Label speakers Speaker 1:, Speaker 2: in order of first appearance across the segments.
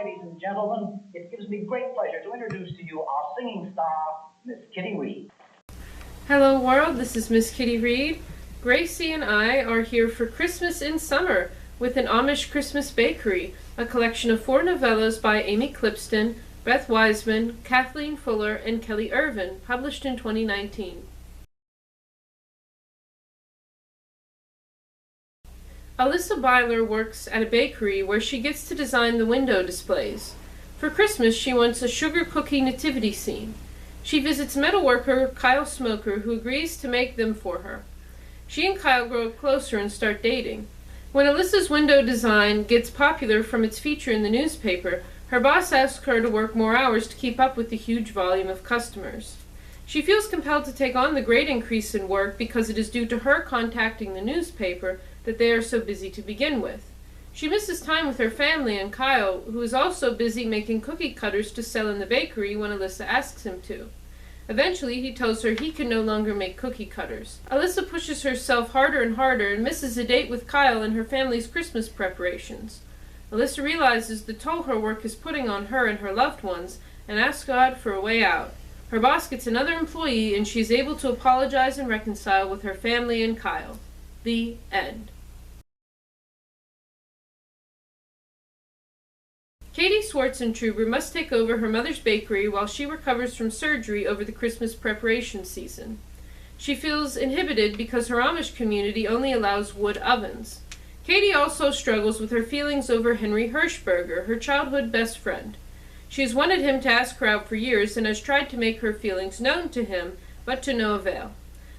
Speaker 1: ladies and gentlemen, it gives me great pleasure to introduce to you our singing star, Miss Kitty Reed.
Speaker 2: Hello world, this is Miss Kitty Reed. Gracie and I are here for Christmas in Summer with an Amish Christmas Bakery, a collection of 4 novellas by Amy Clipston, Beth Wiseman, Kathleen Fuller, and Kelly Irvin, published in 2019. Alyssa Byler works at a bakery where she gets to design the window displays. For Christmas, she wants a sugar cookie nativity scene. She visits metalworker Kyle Smoker, who agrees to make them for her. She and Kyle grow closer and start dating. When Alyssa's window design gets popular from its feature in the newspaper, her boss asks her to work more hours to keep up with the huge volume of customers. She feels compelled to take on the great increase in work because it is due to her contacting the newspaper that they are so busy to begin with. She misses time with her family and Kyle, who is also busy making cookie cutters to sell in the bakery when Alyssa asks him to. Eventually, he tells her he can no longer make cookie cutters. Alyssa pushes herself harder and harder and misses a date with Kyle and her family's Christmas preparations. Alyssa realizes the toll her work is putting on her and her loved ones and asks God for a way out. Her boss gets another employee and she's able to apologize and reconcile with her family and Kyle. The end. Katie Swartzentruber must take over her mother's bakery while she recovers from surgery over the Christmas preparation season. She feels inhibited because her Amish community only allows wood ovens. Katie also struggles with her feelings over Henry Hirschberger, her childhood best friend. She has wanted him to ask her out for years and has tried to make her feelings known to him, but to no avail.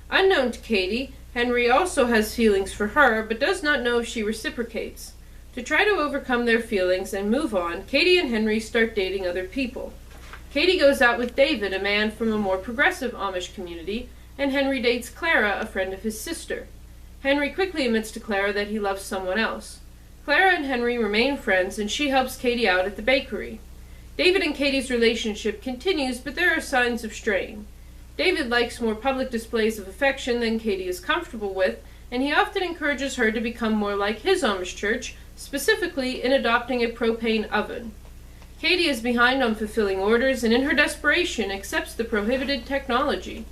Speaker 2: Unknown to Katie, Henry also has feelings for her, but does not know if she reciprocates. To try to overcome their feelings and move on, Katie and Henry start dating other people. Katie goes out with David, a man from a more progressive Amish community, and Henry dates Clara, a friend of his sister. Henry quickly admits to Clara that he loves someone else. Clara and Henry remain friends, and she helps Katie out at the bakery. David and Katie's relationship continues, but there are signs of strain. David likes more public displays of affection than Katie is comfortable with, and he often encourages her to become more like his Amish church, specifically in adopting a propane oven. Katie is behind on fulfilling orders and in her desperation accepts the prohibited technology.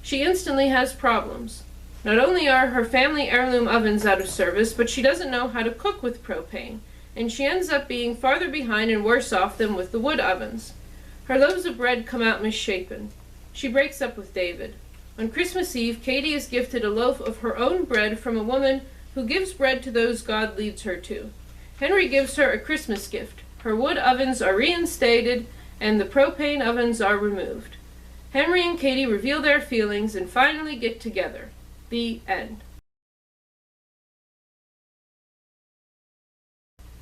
Speaker 2: She instantly has problems. Not only are her family heirloom ovens out of service, but she doesn't know how to cook with propane, and she ends up being farther behind and worse off than with the wood ovens. Her loaves of bread come out misshapen. She breaks up with David. On Christmas Eve, Katie is gifted a loaf of her own bread from a woman who gives bread to those God leads her to. Henry gives her a Christmas gift. Her wood ovens are reinstated and the propane ovens are removed. Henry and Katie reveal their feelings and finally get together. The end.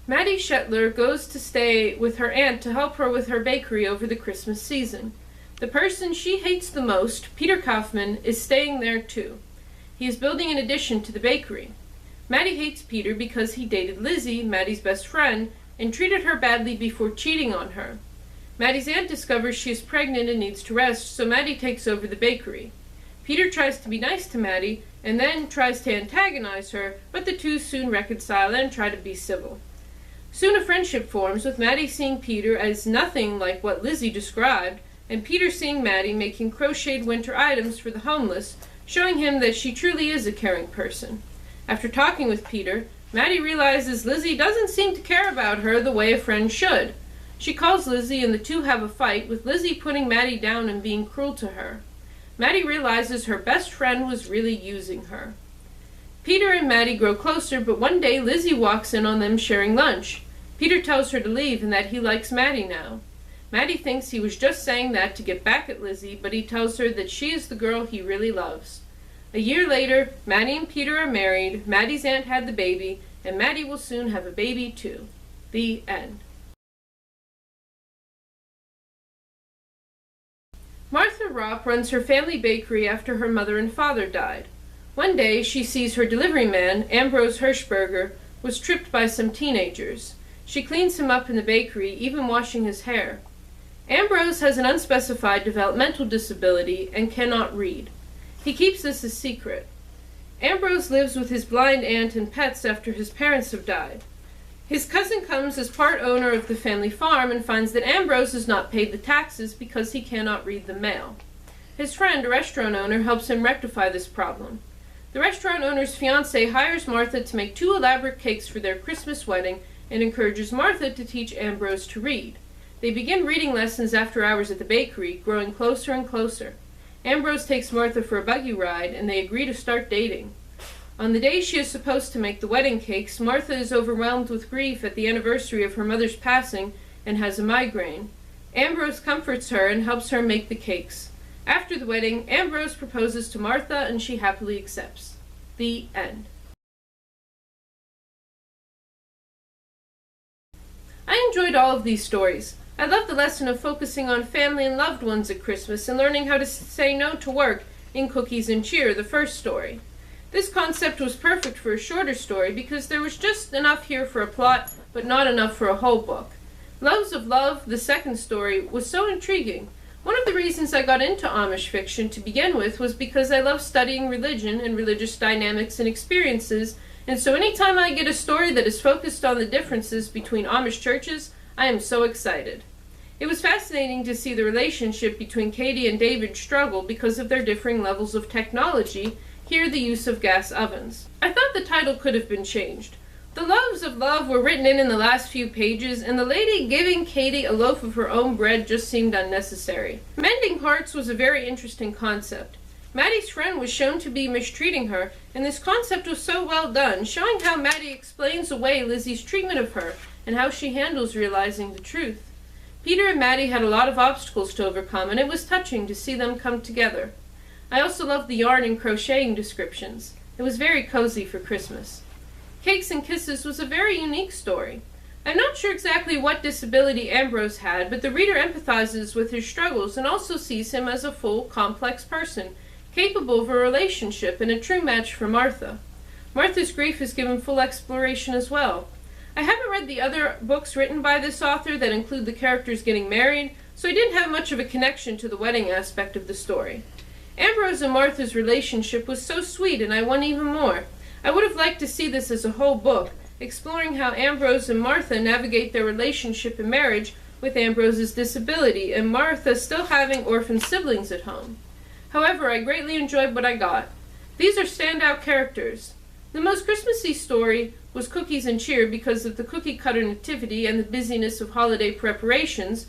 Speaker 2: Maddie Shetler goes to stay with her aunt to help her with her bakery over the Christmas season. The person she hates the most, Peter Kaufman, is staying there too. He is building an addition to the bakery. Maddie hates Peter because he dated Lizzie, Maddie's best friend, and treated her badly before cheating on her. Maddie's aunt discovers she is pregnant and needs to rest, so Maddie takes over the bakery. Peter tries to be nice to Maddie, and then tries to antagonize her, but the two soon reconcile and try to be civil. Soon a friendship forms, with Maddie seeing Peter as nothing like what Lizzie described, and Peter seeing Maddie making crocheted winter items for the homeless, showing him that she truly is a caring person. After talking with Peter, Maddie realizes Lizzie doesn't seem to care about her the way a friend should. She calls Lizzie and the two have a fight, with Lizzie putting Maddie down and being cruel to her. Maddie realizes her best friend was really using her. Peter and Maddie grow closer, but one day Lizzie walks in on them sharing lunch. Peter tells her to leave and that he likes Maddie now. Maddie thinks he was just saying that to get back at Lizzie, but he tells her that she is the girl he really loves. A year later, Maddie and Peter are married, Maddie's aunt had the baby, and Maddie will soon have a baby too. The end. Martha Ropp runs her family bakery after her mother and father died. One day, she sees her delivery man, Ambrose Hirschberger, was tripped by some teenagers. She cleans him up in the bakery, even washing his hair. Ambrose has an unspecified developmental disability and cannot read. He keeps this a secret. Ambrose lives with his blind aunt and pets after his parents have died. His cousin comes as part owner of the family farm and finds that Ambrose has not paid the taxes because he cannot read the mail. His friend, a restaurant owner, helps him rectify this problem. The restaurant owner's fiancée hires Martha to make 2 elaborate cakes for their Christmas wedding and encourages Martha to teach Ambrose to read. They begin reading lessons after hours at the bakery, growing closer and closer. Ambrose takes Martha for a buggy ride, and they agree to start dating. On the day she is supposed to make the wedding cakes, Martha is overwhelmed with grief at the anniversary of her mother's passing and has a migraine. Ambrose comforts her and helps her make the cakes. After the wedding, Ambrose proposes to Martha and she happily accepts. The end. I enjoyed all of these stories. I love the lesson of focusing on family and loved ones at Christmas and learning how to say no to work in Cookies and Cheer, the first story. This concept was perfect for a shorter story because there was just enough here for a plot, but not enough for a whole book. Loves of Love, the second story, was so intriguing. One of the reasons I got into Amish fiction to begin with was because I love studying religion and religious dynamics and experiences, and so anytime I get a story that is focused on the differences between Amish churches, I am so excited. It was fascinating to see the relationship between Katie and David struggle because of their differing levels of technology, here the use of gas ovens. I thought the title could have been changed. The Loves of Love were written in the last few pages, and the lady giving Katie a loaf of her own bread just seemed unnecessary. Mending hearts was a very interesting concept. Maddie's friend was shown to be mistreating her, and this concept was so well done, showing how Maddie explains away Lizzie's treatment of her, and how she handles realizing the truth. Peter and Maddie had a lot of obstacles to overcome, and it was touching to see them come together. I also loved the yarn and crocheting descriptions. It was very cozy for Christmas. Cakes and Kisses was a very unique story. I'm not sure exactly what disability Ambrose had, but the reader empathizes with his struggles and also sees him as a full, complex person, capable of a relationship and a true match for Martha. Martha's grief is given full exploration as well. I haven't read the other books written by this author that include the characters getting married, so I didn't have much of a connection to the wedding aspect of the story. Ambrose and Martha's relationship was so sweet, and I want even more. I would have liked to see this as a whole book, exploring how Ambrose and Martha navigate their relationship and marriage with Ambrose's disability, and Martha still having orphan siblings at home. However, I greatly enjoyed what I got. These are standout characters. The most Christmassy story was Cookies and Cheer because of the cookie cutter nativity and the busyness of holiday preparations.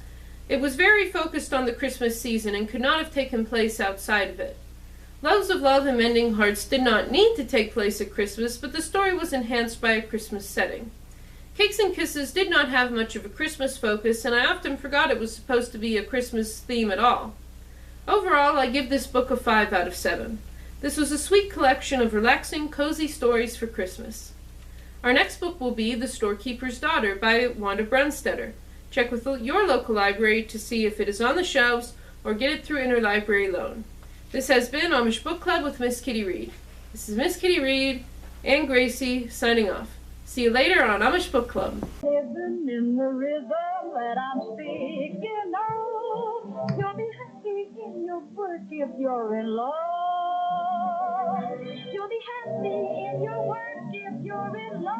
Speaker 2: It was very focused on the Christmas season and could not have taken place outside of it. Loves of Love and Mending Hearts did not need to take place at Christmas, but the story was enhanced by a Christmas setting. Cakes and Kisses did not have much of a Christmas focus, and I often forgot it was supposed to be a Christmas theme at all. Overall, I give this book a 5 out of 7. This was a sweet collection of relaxing, cozy stories for Christmas. Our next book will be The Storekeeper's Daughter by Wan Brunstetter. Check with your local library to see if it is on the shelves or get it through interlibrary loan. This has been Amish Book Club with Miss Kitty Reed. This is Miss Kitty Reed and Gracie signing off. See you later on Amish Book Club.
Speaker 3: Living in the rhythm that I'm speaking of. You'll be happy in your work if you're in love. You'll be happy in your work if you're in love.